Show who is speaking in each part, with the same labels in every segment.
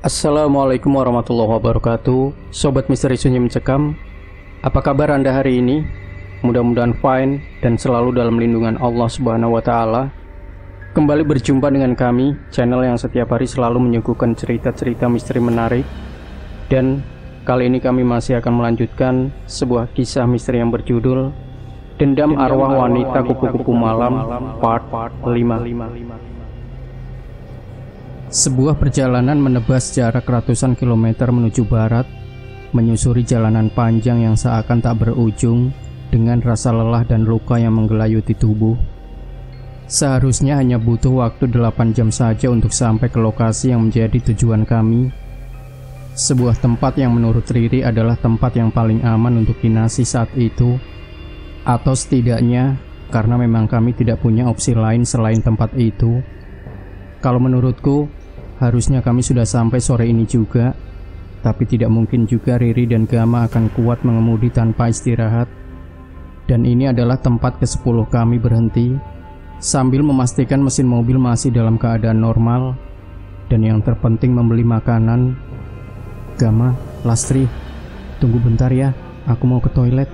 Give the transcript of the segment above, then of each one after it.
Speaker 1: Assalamualaikum warahmatullahi wabarakatuh. Sobat Misteri Sunyi Mencekam, apa kabar Anda hari ini? Mudah-mudahan fine dan selalu dalam lindungan Allah Subhanahu wa Ta'ala. Kembali berjumpa dengan kami, channel yang setiap hari selalu menyuguhkan cerita-cerita misteri menarik. Dan kali ini kami masih akan melanjutkan sebuah kisah misteri yang berjudul Dendam Arwah Wanita Kupu-Kupu Malam Part 5. Sebuah perjalanan menebas jarak ratusan kilometer menuju barat, menyusuri jalanan panjang yang seakan tak berujung, dengan rasa lelah dan luka yang menggelayuti tubuh. Seharusnya hanya butuh waktu 8 jam saja untuk sampai ke lokasi yang menjadi tujuan kami. Sebuah tempat yang menurut Riri adalah tempat yang paling aman untuk Kinasi saat itu, atau setidaknya karena memang kami tidak punya opsi lain selain tempat itu. Kalau menurutku, harusnya kami sudah sampai sore ini juga, tapi tidak mungkin juga Riri dan Gama akan kuat mengemudi tanpa istirahat. Dan ini adalah tempat ke-10 kami berhenti, sambil memastikan mesin mobil masih dalam keadaan normal, dan yang terpenting membeli makanan. Gama, Lastri, tunggu bentar ya, aku mau ke toilet,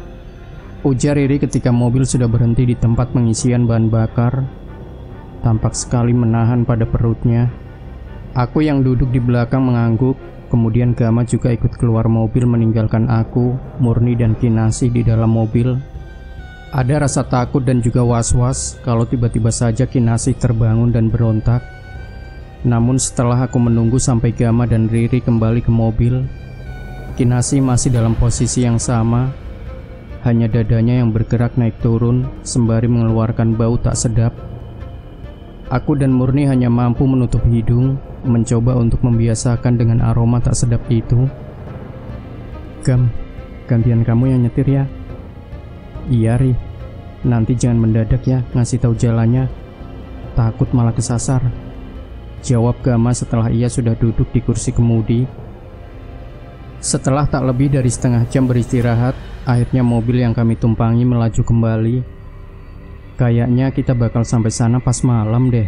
Speaker 1: ujar Riri ketika mobil sudah berhenti di tempat pengisian bahan bakar. Tampak sekali menahan pada perutnya. Aku yang duduk di belakang mengangguk, kemudian Gama juga ikut keluar mobil meninggalkan aku, Murni dan Kinasi di dalam mobil. Ada rasa takut dan juga was-was kalau tiba-tiba saja Kinasi terbangun dan berontak. Namun setelah aku menunggu sampai Gama dan Riri kembali ke mobil, Kinasi masih dalam posisi yang sama, hanya dadanya yang bergerak naik turun sembari mengeluarkan bau tak sedap. Aku dan Murni hanya mampu menutup hidung, mencoba untuk membiasakan dengan aroma tak sedap itu. Gam, gantian kamu yang nyetir ya? Iya Ri, nanti jangan mendadak ya ngasih tahu jalannya, takut malah kesasar, jawab Gama setelah ia sudah duduk di kursi kemudi. Setelah tak lebih dari setengah jam beristirahat, akhirnya mobil yang kami tumpangi melaju kembali. Kayaknya kita bakal sampai sana pas malam deh,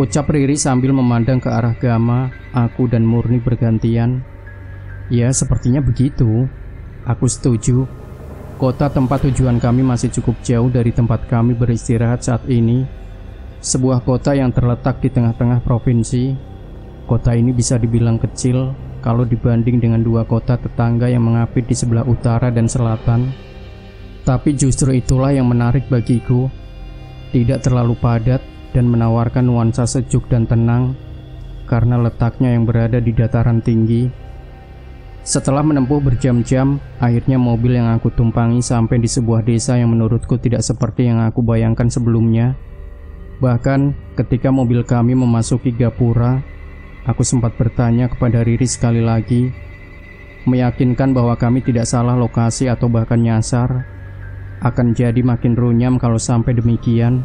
Speaker 1: ucap Riri sambil memandang ke arah Gama. Aku dan Murni bergantian. Ya, sepertinya begitu. Aku setuju. Kota tempat tujuan kami masih cukup jauh dari tempat kami beristirahat saat ini. Sebuah kota yang terletak di tengah-tengah provinsi. Kota ini bisa dibilang kecil kalau dibanding dengan 2 kota tetangga yang mengapit di sebelah utara dan selatan. Tapi justru itulah yang menarik bagiku. Tidak terlalu padat dan menawarkan nuansa sejuk dan tenang karena letaknya yang berada di dataran tinggi. Setelah menempuh berjam-jam, akhirnya mobil yang aku tumpangi sampai di sebuah desa yang menurutku tidak seperti yang aku bayangkan sebelumnya. Bahkan ketika mobil kami memasuki Gapura, aku sempat bertanya kepada Riri sekali lagi, meyakinkan bahwa kami tidak salah lokasi atau bahkan nyasar. Akan jadi makin runyam kalau sampai demikian,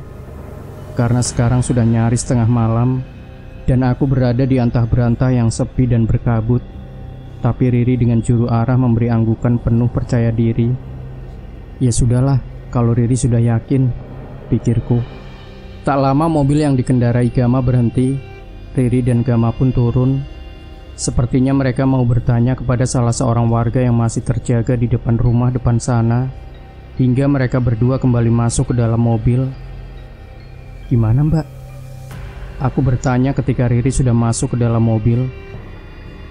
Speaker 1: karena sekarang sudah nyaris tengah malam dan aku berada di antah berantah yang sepi dan berkabut. Tapi Riri dengan juru arah memberi anggukan penuh percaya diri. Ya sudahlah, kalau Riri sudah yakin, pikirku. Tak lama mobil yang dikendarai Gama berhenti. Riri dan Gama pun turun. Sepertinya mereka mau bertanya kepada salah seorang warga yang masih terjaga di depan rumah depan sana, hingga mereka berdua kembali masuk ke dalam mobil. Gimana Mbak? Aku bertanya ketika Riri sudah masuk ke dalam mobil.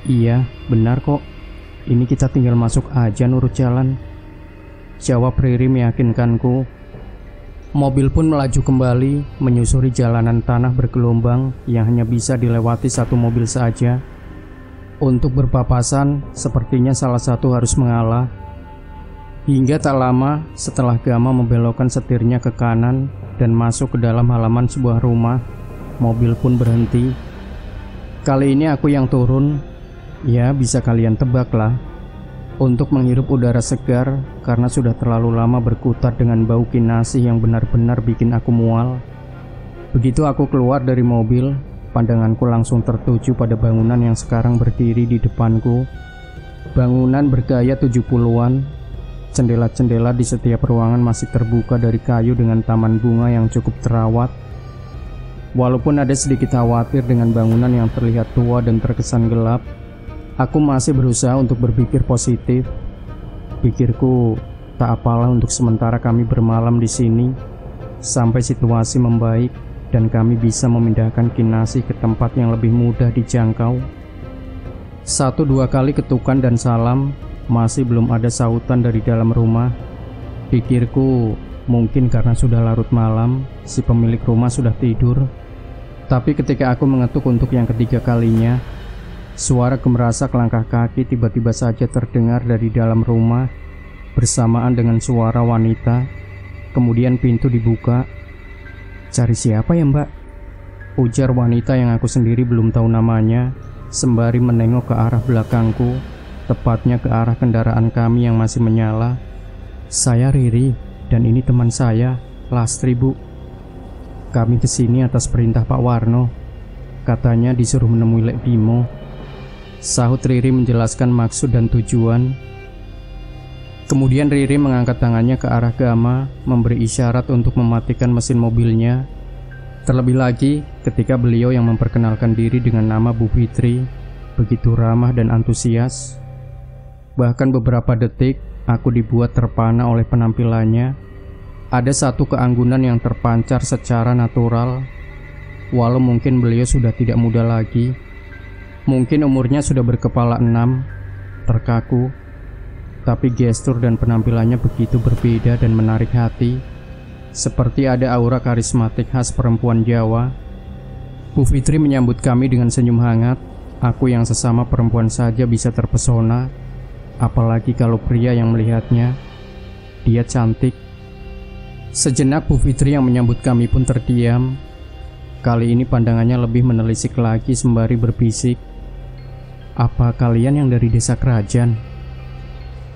Speaker 1: Iya, benar kok. Ini kita tinggal masuk aja nurut jalan, jawab Riri meyakinkanku. Mobil pun melaju kembali, menyusuri jalanan tanah bergelombang yang hanya bisa dilewati 1 mobil saja. Untuk berpapasan, sepertinya salah satu harus mengalah. Hingga tak lama setelah Gama membelokkan setirnya ke kanan dan masuk ke dalam halaman sebuah rumah, mobil pun berhenti. Kali ini aku yang turun. Ya, bisa kalian tebak lah. Untuk menghirup udara segar karena sudah terlalu lama berkutat dengan bau Kinasi yang benar-benar bikin aku mual. Begitu aku keluar dari mobil, pandanganku langsung tertuju pada bangunan yang sekarang berdiri di depanku. Bangunan bergaya 70-an. Jendela-jendela di setiap ruangan masih terbuka dari kayu dengan taman bunga yang cukup terawat. Walaupun ada sedikit khawatir dengan bangunan yang terlihat tua dan terkesan gelap, aku masih berusaha untuk berpikir positif. Pikirku, tak apalah untuk sementara kami bermalam di sini sampai situasi membaik dan kami bisa memindahkan Kinasih ke tempat yang lebih mudah dijangkau. 1-2 kali ketukan dan salam, masih belum ada sautan dari dalam rumah. Pikirku, mungkin karena sudah larut malam, si pemilik rumah sudah tidur. Tapi ketika aku mengetuk untuk yang ketiga kalinya, suara gemerasak langkah kaki tiba-tiba saja terdengar dari dalam rumah bersamaan dengan suara wanita. Kemudian pintu dibuka. "Cari siapa ya, Mbak?" ujar wanita yang aku sendiri belum tahu namanya, sembari menengok ke arah belakangku, tepatnya ke arah kendaraan kami yang masih menyala. "Saya Riri, dan ini teman saya, Lastri, Bu. Kami kesini atas perintah Pak Warno. Katanya disuruh menemui Lek Bimo," sahut Riri menjelaskan maksud dan tujuan. Kemudian Riri mengangkat tangannya ke arah Gama, memberi isyarat untuk mematikan mesin mobilnya. Terlebih lagi ketika beliau yang memperkenalkan diri dengan nama Bu Fitri, begitu ramah dan antusias. Bahkan beberapa detik aku dibuat terpana oleh penampilannya. Ada satu keanggunan yang terpancar secara natural. Walau mungkin beliau sudah tidak muda lagi, mungkin umurnya sudah berkepala 6, terkaku, tapi gestur dan penampilannya begitu berbeda dan menarik hati, seperti ada aura karismatik khas perempuan Jawa. Bu Fitri menyambut kami dengan senyum hangat. Aku yang sesama perempuan saja bisa terpesona, apalagi kalau pria yang melihatnya. Dia cantik. Sejenak Bu Fitri yang menyambut kami pun terdiam. Kali ini pandangannya lebih menelisik lagi sembari berbisik, "Apa kalian yang dari desa kerajaan?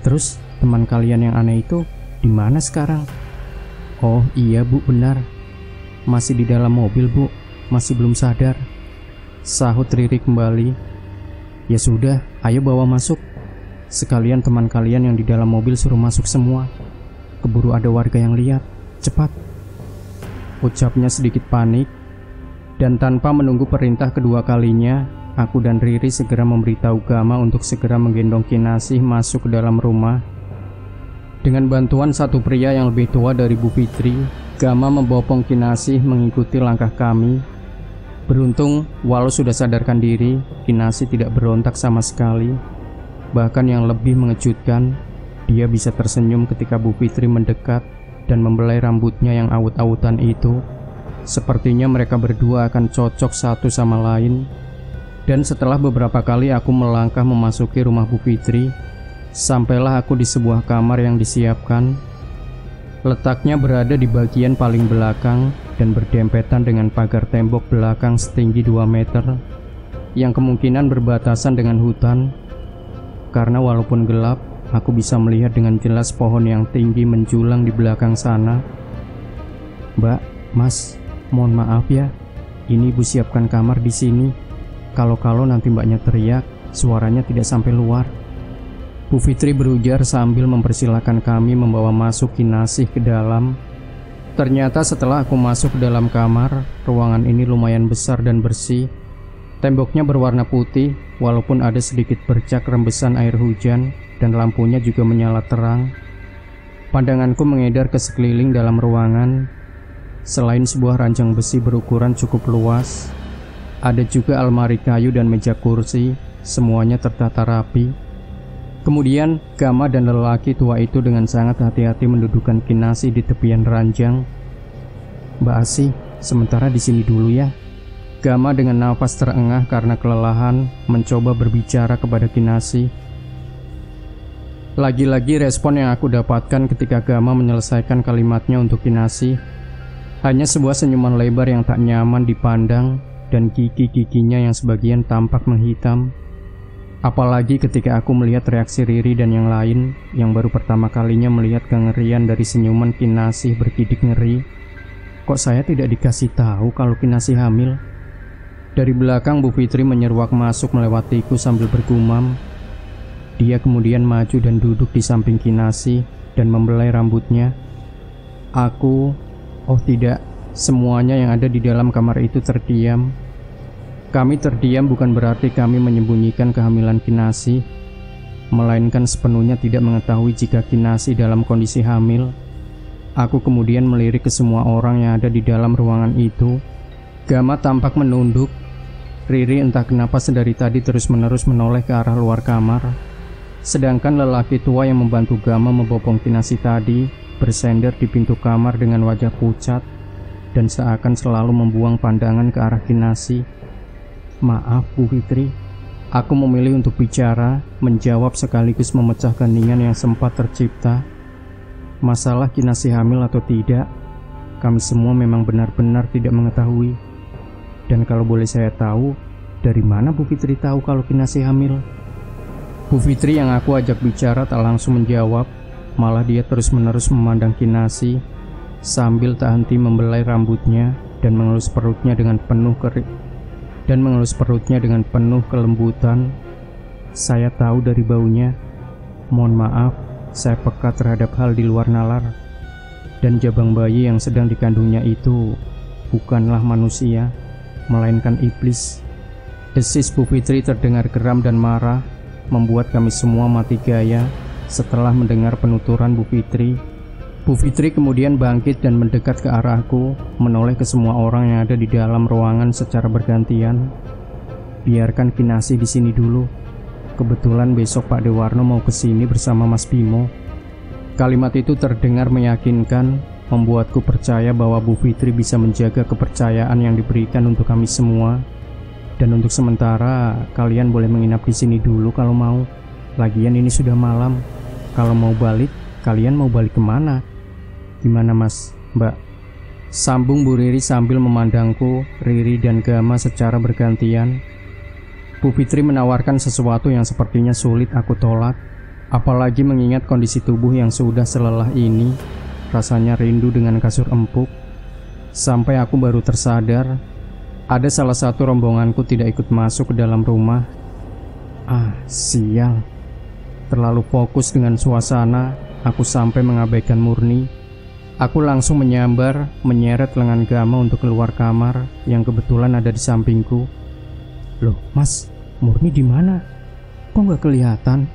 Speaker 1: Terus teman kalian yang aneh itu di mana sekarang?" "Oh iya Bu, benar. Masih di dalam mobil Bu, masih belum sadar," sahut Riri kembali. "Ya sudah, ayo bawa masuk. Sekalian teman kalian yang di dalam mobil suruh masuk semua. Keburu ada warga yang lihat. Cepat," ucapnya sedikit panik. Dan tanpa menunggu perintah kedua kalinya, aku dan Riri segera memberitahu Gama untuk segera menggendong Kinasih masuk ke dalam rumah. Dengan bantuan satu pria yang lebih tua dari Bu Fitri, Gama membopong Kinasih mengikuti langkah kami. Beruntung, walau sudah sadarkan diri, Kinasih tidak berontak sama sekali. Bahkan yang lebih mengejutkan, dia bisa tersenyum ketika Bu Fitri mendekat dan membelai rambutnya yang awut-awutan itu. Sepertinya mereka berdua akan cocok satu sama lain. Dan setelah beberapa kali aku melangkah memasuki rumah Bu Fitri, sampailah aku di sebuah kamar yang disiapkan. Letaknya berada di bagian paling belakang dan berdempetan dengan pagar tembok belakang setinggi 2 meter, yang kemungkinan berbatasan dengan hutan. Karena walaupun gelap, aku bisa melihat dengan jelas pohon yang tinggi menjulang di belakang sana. "Mbak, Mas, mohon maaf ya. Ini Ibu siapkan kamar di sini. Kalau nanti Mbaknya teriak, suaranya tidak sampai luar," Bu Fitri berujar sambil mempersilahkan kami membawa masuk Kinasih ke dalam. Ternyata setelah aku masuk ke dalam kamar, ruangan ini lumayan besar dan bersih. Temboknya berwarna putih, walaupun ada sedikit bercak rembesan air hujan, dan lampunya juga menyala terang. Pandanganku mengedar ke sekeliling dalam ruangan. Selain sebuah ranjang besi berukuran cukup luas, ada juga almari kayu dan meja kursi, semuanya tertata rapi. Kemudian Gama dan lelaki tua itu dengan sangat hati-hati mendudukkan Kinasih di tepian ranjang. "Mbak Asih, sementara di sini dulu ya." Gama dengan nafas terengah karena kelelahan mencoba berbicara kepada Kinasih. Lagi-lagi respon yang aku dapatkan ketika Gama menyelesaikan kalimatnya untuk Kinasih hanya sebuah senyuman lebar yang tak nyaman dipandang dan gigi-giginya yang sebagian tampak menghitam. Apalagi ketika aku melihat reaksi Riri dan yang lain yang baru pertama kalinya melihat kengerian dari senyuman Kinasih berkidik ngeri. Kok saya tidak dikasih tahu kalau Kinasih hamil? Dari belakang Bu Fitri menyeruak masuk melewatiku sambil bergumam. Dia kemudian maju dan duduk di samping Kinasih dan membelai rambutnya. Oh tidak, Semuanya yang ada di dalam kamar itu terdiam. Kami terdiam bukan berarti kami menyembunyikan kehamilan Kinasih, melainkan sepenuhnya tidak mengetahui jika Kinasih dalam kondisi hamil. Aku kemudian melirik ke semua orang yang ada di dalam ruangan itu. Gama tampak menunduk. Riri entah kenapa sedari tadi terus-menerus menoleh ke arah luar kamar. Sedangkan lelaki tua yang membantu Gama membopong Kinasih tadi bersender di pintu kamar dengan wajah pucat dan seakan selalu membuang pandangan ke arah Kinasih. Maaf Bu Fitri, aku memilih untuk bicara, menjawab sekaligus memecah keheningan yang sempat tercipta. Masalah Kinasih hamil atau tidak, kami semua memang benar-benar tidak mengetahui. Dan kalau boleh saya tahu, dari mana Bu Fitri tahu kalau Kinasih hamil? Bu Fitri yang aku ajak bicara tak langsung menjawab, malah dia terus-menerus memandang Kinasih sambil tak henti membelai rambutnya dan mengelus perutnya dengan penuh kelembutan. Saya tahu dari baunya. Mohon maaf, saya peka terhadap hal di luar nalar. Dan jabang bayi yang sedang dikandungnya itu bukanlah manusia, melainkan iblis. Desis Bu Fitri terdengar geram dan marah, membuat kami semua mati gaya setelah mendengar penuturan Bu Fitri. Bu Fitri kemudian bangkit dan mendekat ke arahku, menoleh ke semua orang yang ada di dalam ruangan secara bergantian. Biarkan Kinasih di sini dulu. Kebetulan besok Pak Dewarno mau ke sini bersama Mas Bimo. Kalimat itu terdengar meyakinkan, membuatku percaya bahwa Bu Fitri bisa menjaga kepercayaan yang diberikan untuk kami semua. Dan untuk sementara, kalian boleh menginap di sini dulu kalau mau. Lagian ini sudah malam. Kalau mau balik, kalian mau balik kemana? Gimana Mas, Mbak? Sambung Bu Riri sambil memandangku, Riri dan Gama secara bergantian. Bu Fitri menawarkan sesuatu yang sepertinya sulit aku tolak, apalagi mengingat kondisi tubuh yang sudah selelah ini. Rasanya rindu dengan kasur empuk. Sampai aku baru tersadar, ada salah satu rombonganku tidak ikut masuk ke dalam rumah. Sial. Terlalu fokus dengan suasana, aku sampai mengabaikan Murni. Aku langsung menyambar, menyeret lengan Gama untuk keluar kamar yang kebetulan ada di sampingku. Loh, Mas, Murni di mana? Kok nggak kelihatan?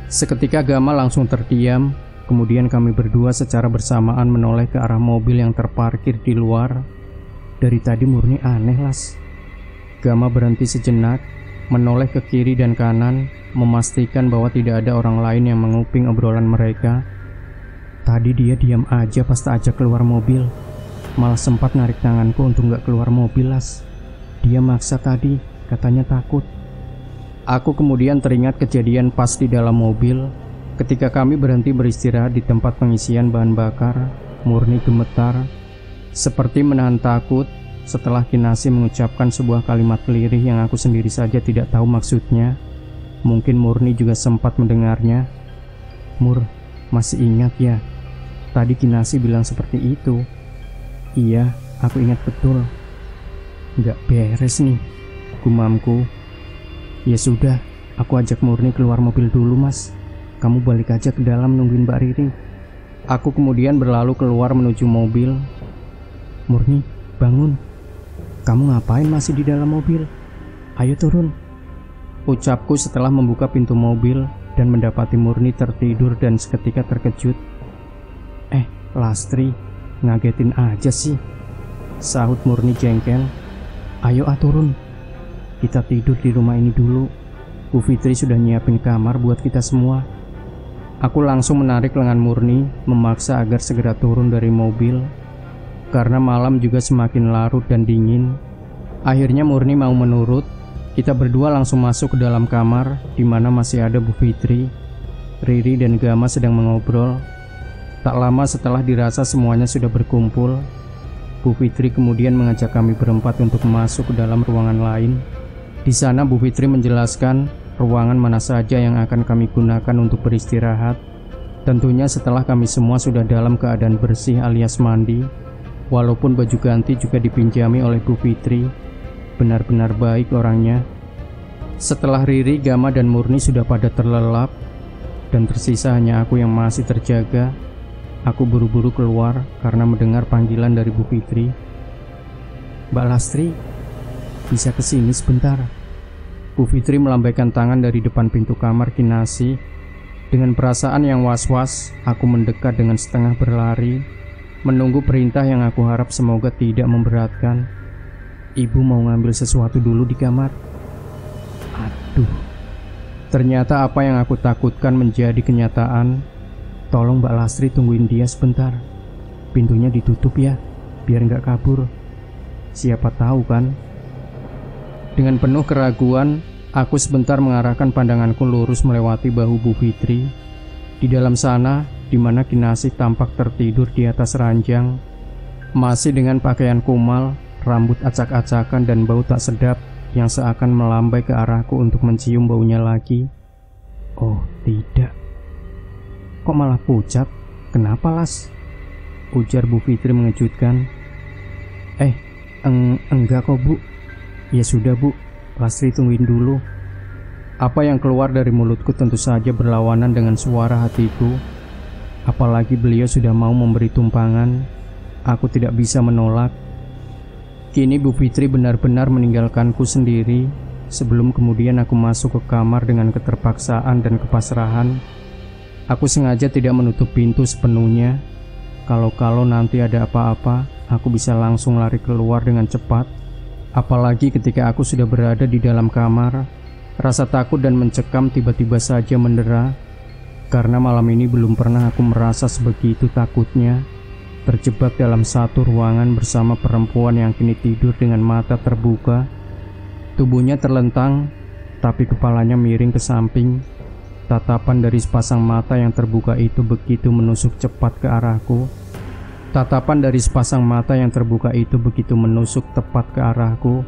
Speaker 1: Seketika Gama langsung terdiam, kemudian kami berdua secara bersamaan menoleh ke arah mobil yang terparkir di luar. Dari tadi Murni aneh, Las. Gama berhenti sejenak, menoleh ke kiri dan kanan, memastikan bahwa tidak ada orang lain yang menguping obrolan mereka. Tadi dia diam aja pas tak ajak keluar mobil, malah sempat narik tanganku untuk nggak keluar mobil, Las. Dia maksa tadi, katanya takut. Aku kemudian teringat kejadian pas di dalam mobil. Ketika kami berhenti beristirahat di tempat pengisian bahan bakar, Murni gemetar, seperti menahan takut setelah Kinasih mengucapkan sebuah kalimat lirih yang aku sendiri saja tidak tahu maksudnya. Mungkin Murni juga sempat mendengarnya. Mur, masih ingat ya? Tadi Kinasih bilang seperti itu. Iya, aku ingat betul. Nggak beres nih, gumamku. Ya sudah, aku ajak Murni keluar mobil dulu, Mas. Kamu balik aja ke dalam nungguin Mbak Riri. Aku kemudian berlalu keluar menuju mobil. Murni, bangun. Kamu ngapain masih di dalam mobil? Ayo turun, ucapku setelah membuka pintu mobil dan mendapati Murni tertidur dan seketika terkejut. Lastri, ngagetin aja sih, sahut Murni jengkel. Ayo turun, kita tidur di rumah ini dulu. Bu Fitri sudah nyiapin kamar buat kita semua. Aku langsung menarik lengan Murni, memaksa agar segera turun dari mobil. Karena malam juga semakin larut dan dingin, akhirnya Murni mau menurut. Kita berdua langsung masuk ke dalam kamar, di mana masih ada Bu Fitri, Riri dan Gama sedang mengobrol. Tak lama setelah dirasa semuanya sudah berkumpul, Bu Fitri kemudian mengajak kami berempat untuk masuk ke dalam ruangan lain. Di sana Bu Fitri menjelaskan ruangan mana saja yang akan kami gunakan untuk beristirahat. Tentunya setelah kami semua sudah dalam keadaan bersih alias mandi, walaupun baju ganti juga dipinjami oleh Bu Fitri. Benar-benar baik orangnya. Setelah Riri, Gama dan Murni sudah pada terlelap dan tersisa hanya aku yang masih terjaga, Aku buru-buru keluar karena mendengar panggilan dari Bu Fitri. "Mbak Lastri, bisa kesini sebentar?" Bu Fitri melambaikan tangan dari depan pintu kamar Kinasi. Dengan perasaan yang was-was, aku mendekat dengan setengah berlari, menunggu perintah yang aku harap semoga tidak memberatkan. "Ibu mau ngambil sesuatu dulu di kamar." Aduh, ternyata apa yang aku takutkan menjadi kenyataan. "Tolong Mbak Lastri tungguin dia sebentar. Pintunya ditutup ya, biar nggak kabur. Siapa tahu kan." Dengan penuh keraguan, aku sebentar mengarahkan pandanganku lurus melewati bahu Bu Fitri. Di dalam sana, di mana Kinasi tampak tertidur di atas ranjang, masih dengan pakaian kumal, rambut acak-acakan dan bau tak sedap yang seakan melambai ke arahku untuk mencium baunya lagi. Oh tidak, kok malah pucat? Kenapa Las? Ujar Bu Fitri mengejutkan. Enggak kok Bu. Ya sudah Bu, Lastri tungguin dulu." Apa yang keluar dari mulutku tentu saja berlawanan dengan suara hatiku. Apalagi beliau sudah mau memberi tumpangan, aku tidak bisa menolak. Kini Bu Fitri benar-benar meninggalkanku sendiri. Sebelum kemudian aku masuk ke kamar dengan keterpaksaan dan kepasrahan. Aku sengaja tidak menutup pintu sepenuhnya. Kalau nanti ada apa-apa, aku bisa langsung lari keluar dengan cepat. Apalagi ketika aku sudah berada di dalam kamar, rasa takut dan mencekam tiba-tiba saja mendera. Karena malam ini belum pernah aku merasa sebegitu takutnya, terjebak dalam satu ruangan bersama perempuan yang kini tidur dengan mata terbuka. Tubuhnya terlentang, tapi kepalanya miring ke samping. Tatapan dari sepasang mata yang terbuka itu begitu menusuk cepat ke arahku. Tepat ke arahku.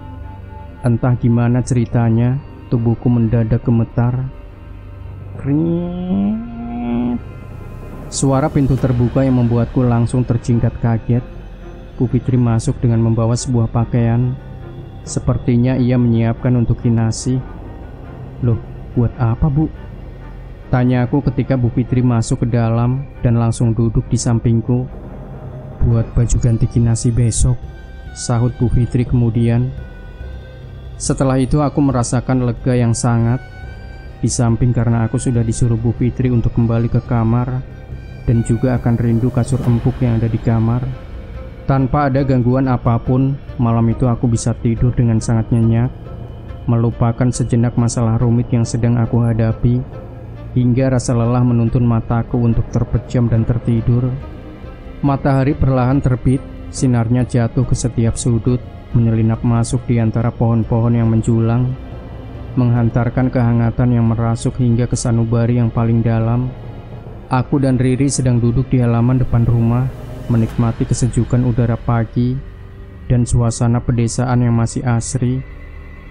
Speaker 1: Entah gimana ceritanya, tubuhku mendadak gemetar. Kring. Suara pintu terbuka yang membuatku langsung terjingkat kaget. Bu Fitri masuk dengan membawa sebuah pakaian. Sepertinya ia menyiapkan untuk Kinasi. "Loh, buat apa Bu?" tanya aku ketika Bu Fitri masuk ke dalam dan langsung duduk di sampingku. "Buat baju ganti Kinasi besok," sahut Bu Fitri kemudian. Setelah itu aku merasakan lega yang sangat. Di samping karena aku sudah disuruh Bu Fitri untuk kembali ke kamar, dan juga akan rindu kasur empuk yang ada di kamar. Tanpa ada gangguan apapun, malam itu aku bisa tidur dengan sangat nyenyak, melupakan sejenak masalah rumit yang sedang aku hadapi, hingga rasa lelah menuntun mataku untuk terpejam dan tertidur. Matahari perlahan terbit, sinarnya jatuh ke setiap sudut, menyelinap masuk di antara pohon-pohon yang menjulang, menghantarkan kehangatan yang merasuk hingga ke sanubari yang paling dalam. Aku dan Riri sedang duduk di halaman depan rumah, menikmati kesejukan udara pagi dan suasana pedesaan yang masih asri.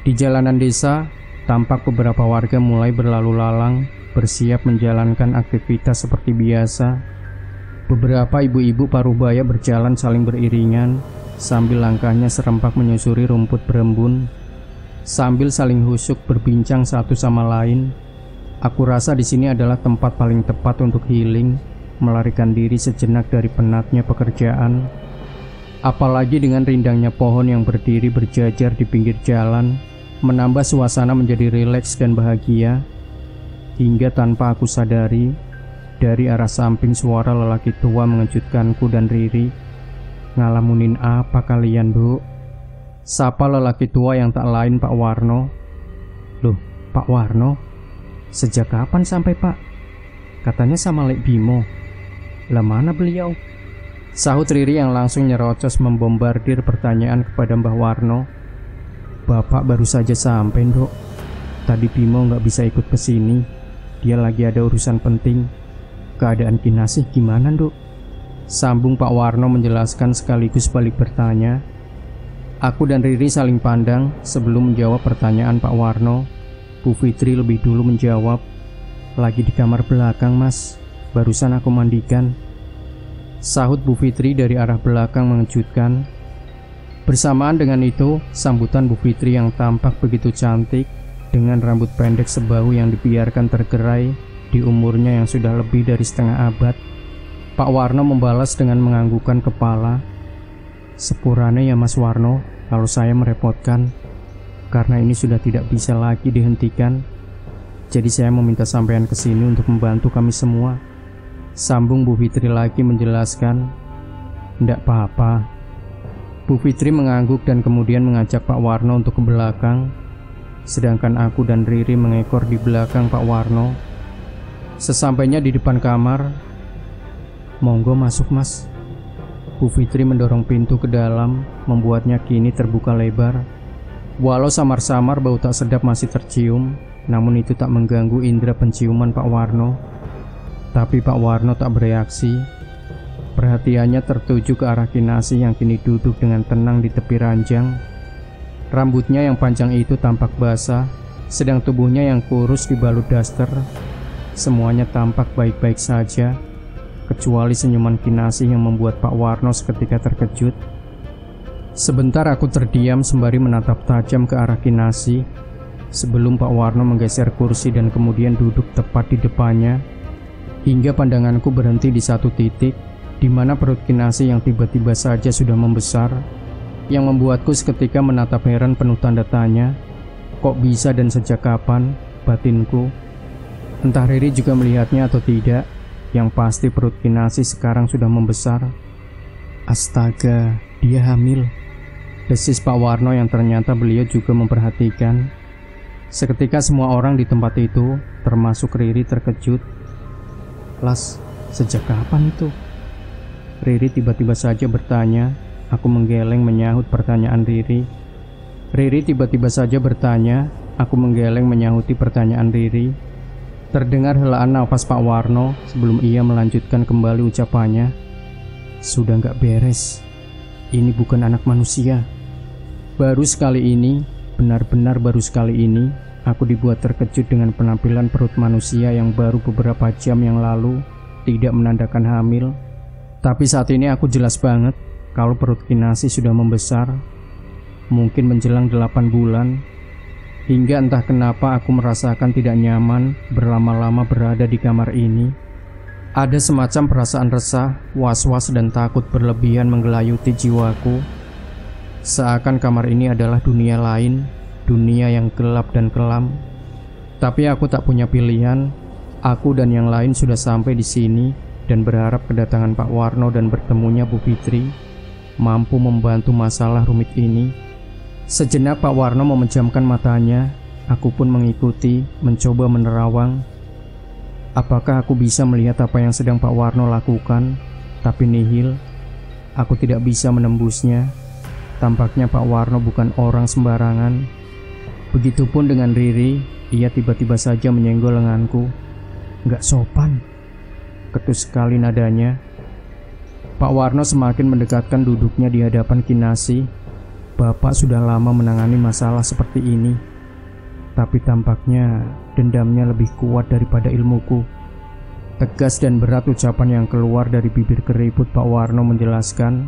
Speaker 1: Di jalanan desa, tampak beberapa warga mulai berlalu lalang, bersiap menjalankan aktivitas seperti biasa. Beberapa ibu-ibu paruh baya berjalan saling beriringan, sambil langkahnya serempak menyusuri rumput berembun, sambil saling husuk berbincang satu sama lain. Aku rasa di sini adalah tempat paling tepat untuk healing, melarikan diri sejenak dari penatnya pekerjaan. Apalagi dengan rindangnya pohon yang berdiri berjajar di pinggir jalan, menambah suasana menjadi rileks dan bahagia. Hingga tanpa aku sadari, dari arah samping suara lelaki tua mengejutkanku dan Riri. "Ngalamunin apa kalian, Bu?" sapa lelaki tua yang tak lain Pak Warno. "Loh, Pak Warno? Sejak kapan sampai Pak? Katanya sama Lek Bimo. Lah mana beliau?" sahut Riri yang langsung nyerocos membombardir pertanyaan kepada Mbah Warno. "Bapak baru saja sampai, Dok. Tadi Bimo nggak bisa ikut ke sini. Dia lagi ada urusan penting. Keadaan Kinasih gimana, Dok?" sambung Pak Warno menjelaskan sekaligus balik bertanya. Aku dan Riri saling pandang sebelum menjawab pertanyaan Pak Warno. Bu Fitri lebih dulu menjawab, "Lagi di kamar belakang, Mas. Barusan aku mandikan," sahut Bu Fitri dari arah belakang mengejutkan. Bersamaan dengan itu, sambutan Bu Fitri yang tampak begitu cantik dengan rambut pendek sebahu yang dibiarkan tergerai di umurnya yang sudah lebih dari setengah abad. Pak Warno membalas dengan menganggukkan kepala. "Sepurane ya Mas Warno, kalau saya merepotkan. Karena ini sudah tidak bisa lagi dihentikan. Jadi saya meminta sampean ke sini untuk membantu kami semua." Sambung Bu Fitri lagi menjelaskan. "Ndak apa-apa." Bu Fitri mengangguk dan kemudian mengajak Pak Warno untuk ke belakang. Sedangkan aku dan Riri mengekor di belakang Pak Warno. Sesampainya di depan kamar, "Monggo masuk Mas." Bu Fitri mendorong pintu ke dalam, membuatnya kini terbuka lebar. Walau samar-samar bau tak sedap masih tercium, namun itu tak mengganggu indera penciuman Pak Warno. Tapi Pak Warno tak bereaksi. Perhatiannya tertuju ke arah Kinasih yang kini duduk dengan tenang di tepi ranjang. Rambutnya yang panjang itu tampak basah, sedang tubuhnya yang kurus dibalut daster. Semuanya tampak baik-baik saja, kecuali senyuman Kinasih yang membuat Pak Warno seketika terkejut. Sebentar aku terdiam sembari menatap tajam ke arah Kinasih, sebelum Pak Warno menggeser kursi dan kemudian duduk tepat di depannya, hingga pandanganku berhenti di satu titik, di mana perut Kinasih yang tiba-tiba saja sudah membesar, yang membuatku seketika menatap heran penuh tanda tanya. Kok bisa dan sejak kapan? Batinku. Entah Riri juga melihatnya atau tidak, yang pasti perut Kinasih sekarang sudah membesar. Astaga, dia hamil. Desis Pak Warno yang ternyata beliau juga memperhatikan. Seketika semua orang di tempat itu, termasuk Riri, terkejut. "Las, sejak kapan itu?" Riri tiba-tiba saja bertanya. Aku menggeleng menyahut pertanyaan Riri. Riri tiba-tiba saja bertanya. Aku menggeleng menyahuti pertanyaan Riri. Terdengar helaan nafas Pak Warno sebelum ia melanjutkan kembali ucapannya. "Sudah gak beres. Ini bukan anak manusia." Baru sekali ini, benar-benar baru sekali ini, aku dibuat terkejut dengan penampilan perut manusia yang baru beberapa jam yang lalu tidak menandakan hamil. Tapi saat ini aku jelas banget kalau perut Kinasih sudah membesar, mungkin menjelang 8 bulan. Hingga entah kenapa aku merasakan tidak nyaman berlama-lama berada di kamar ini. Ada semacam perasaan resah, was-was dan takut berlebihan menggelayuti jiwaku. Seakan kamar ini adalah dunia lain, dunia yang gelap dan kelam. Tapi aku tak punya pilihan. Aku dan yang lain sudah sampai di sini dan berharap kedatangan Pak Warno dan bertemunya Bu Fitri mampu membantu masalah rumit ini. Sejenak Pak Warno memejamkan matanya. Aku pun mengikuti, mencoba menerawang. Apakah aku bisa melihat apa yang sedang Pak Warno lakukan? Tapi nihil. Aku tidak bisa menembusnya. Tampaknya Pak Warno bukan orang sembarangan. Begitupun dengan Riri. Ia tiba-tiba saja menyenggol lenganku. "Nggak sopan," ketus sekali nadanya. Pak Warno semakin mendekatkan duduknya di hadapan Kinasih. Bapak sudah lama menangani masalah seperti ini, tapi tampaknya dendamnya lebih kuat daripada ilmuku. Tegas dan berat ucapan yang keluar dari bibir keriput Pak Warno menjelaskan.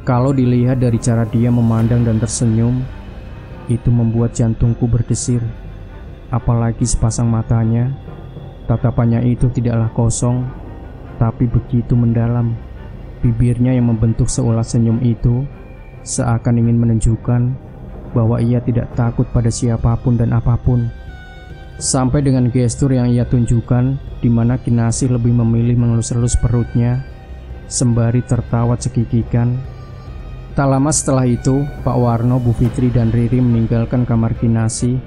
Speaker 1: Kalau dilihat dari cara dia memandang dan tersenyum, itu membuat jantungku berdesir. Apalagi sepasang matanya. Tatapannya itu tidaklah kosong, tapi begitu mendalam. Bibirnya yang membentuk seulas senyum itu seakan ingin menunjukkan bahwa ia tidak takut pada siapapun dan apapun. Sampai dengan gestur yang ia tunjukkan, di mana Kinasih lebih memilih mengelus-elus perutnya sembari tertawa cekikikan. Tak lama setelah itu, Pak Warno, Bu Fitri dan Riri meninggalkan kamar Kinasih.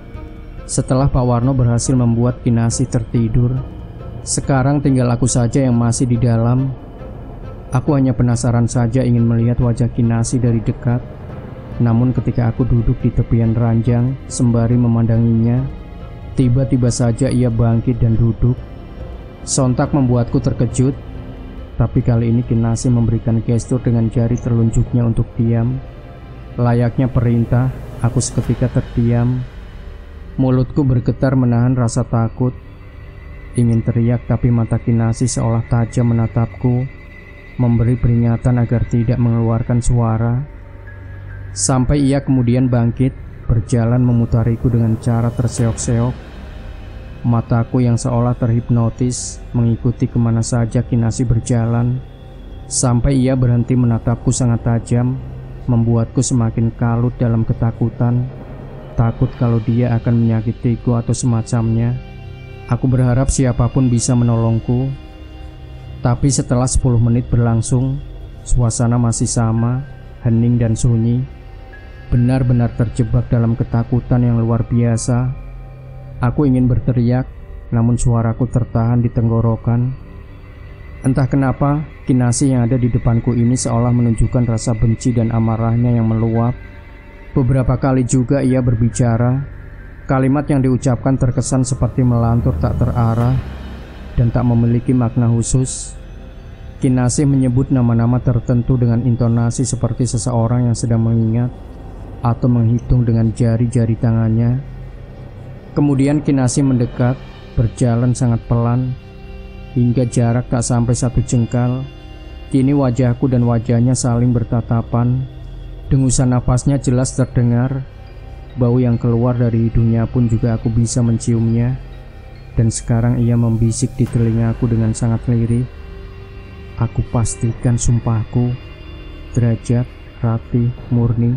Speaker 1: Setelah Pak Warno berhasil membuat Kinasih tertidur, sekarang tinggal aku saja yang masih di dalam. Aku hanya penasaran saja ingin melihat wajah Kinasih dari dekat. Namun ketika aku duduk di tepian ranjang sembari memandanginya, tiba-tiba saja ia bangkit dan duduk. Sontak membuatku terkejut. Tapi kali ini Kinasih memberikan gestur dengan jari telunjuknya untuk diam. Layaknya perintah, aku seketika terdiam. Mulutku bergetar menahan rasa takut. Ingin teriak tapi mata Kinasih seolah tajam menatapku, memberi peringatan agar tidak mengeluarkan suara. Sampai ia kemudian bangkit, berjalan memutariku dengan cara terseok-seok. Mataku yang seolah terhipnotis mengikuti kemana saja Kinasih berjalan, sampai ia berhenti menatapku sangat tajam, membuatku semakin kalut dalam ketakutan. Takut kalau dia akan menyakitiku atau semacamnya. Aku berharap siapapun bisa menolongku. Tapi setelah 10 menit berlangsung, suasana masih sama, hening dan sunyi. Benar-benar terjebak dalam ketakutan yang luar biasa. Aku ingin berteriak, namun suaraku tertahan di tenggorokan. Entah kenapa, Kinasih yang ada di depanku ini seolah menunjukkan rasa benci dan amarahnya yang meluap. Beberapa kali juga ia berbicara. Kalimat yang diucapkan terkesan seperti melantur tak terarah dan tak memiliki makna khusus. Kinasih menyebut nama-nama tertentu dengan intonasi seperti seseorang yang sedang mengingat atau menghitung dengan jari-jari tangannya. Kemudian Kinasih mendekat, berjalan sangat pelan, hingga jarak tak sampai 1 jengkal. Kini wajahku dan wajahnya saling bertatapan. Dengusan nafasnya jelas terdengar. Bau yang keluar dari hidungnya pun juga aku bisa menciumnya. Dan sekarang ia membisik di telingaku dengan sangat lirih. Aku pastikan sumpahku, Derajat, Ratih, Murni,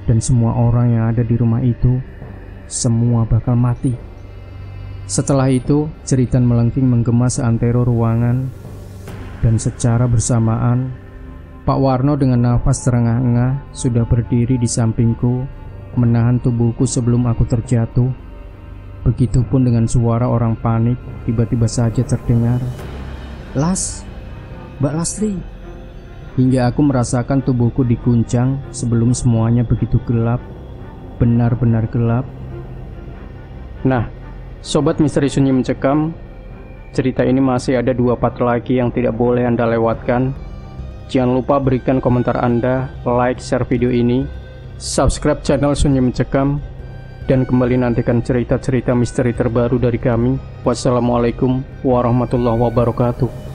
Speaker 1: dan semua orang yang ada di rumah itu semua bakal mati. Setelah itu, jeritan melengking menggema seantero ruangan, dan secara bersamaan Pak Warno dengan nafas terengah-engah sudah berdiri di sampingku, menahan tubuhku sebelum aku terjatuh. Begitupun dengan suara orang panik tiba-tiba saja terdengar, "Las, Mbak Lastri." Hingga aku merasakan tubuhku diguncang sebelum semuanya begitu gelap, benar-benar gelap. Nah, Sobat Misteri Sunyi Mencekam, cerita ini masih ada 2 part lagi yang tidak boleh Anda lewatkan. Jangan lupa berikan komentar Anda, like, share video ini, subscribe channel Sunyi Mencekam, dan kembali nantikan cerita-cerita misteri terbaru dari kami. Wassalamualaikum warahmatullahi wabarakatuh.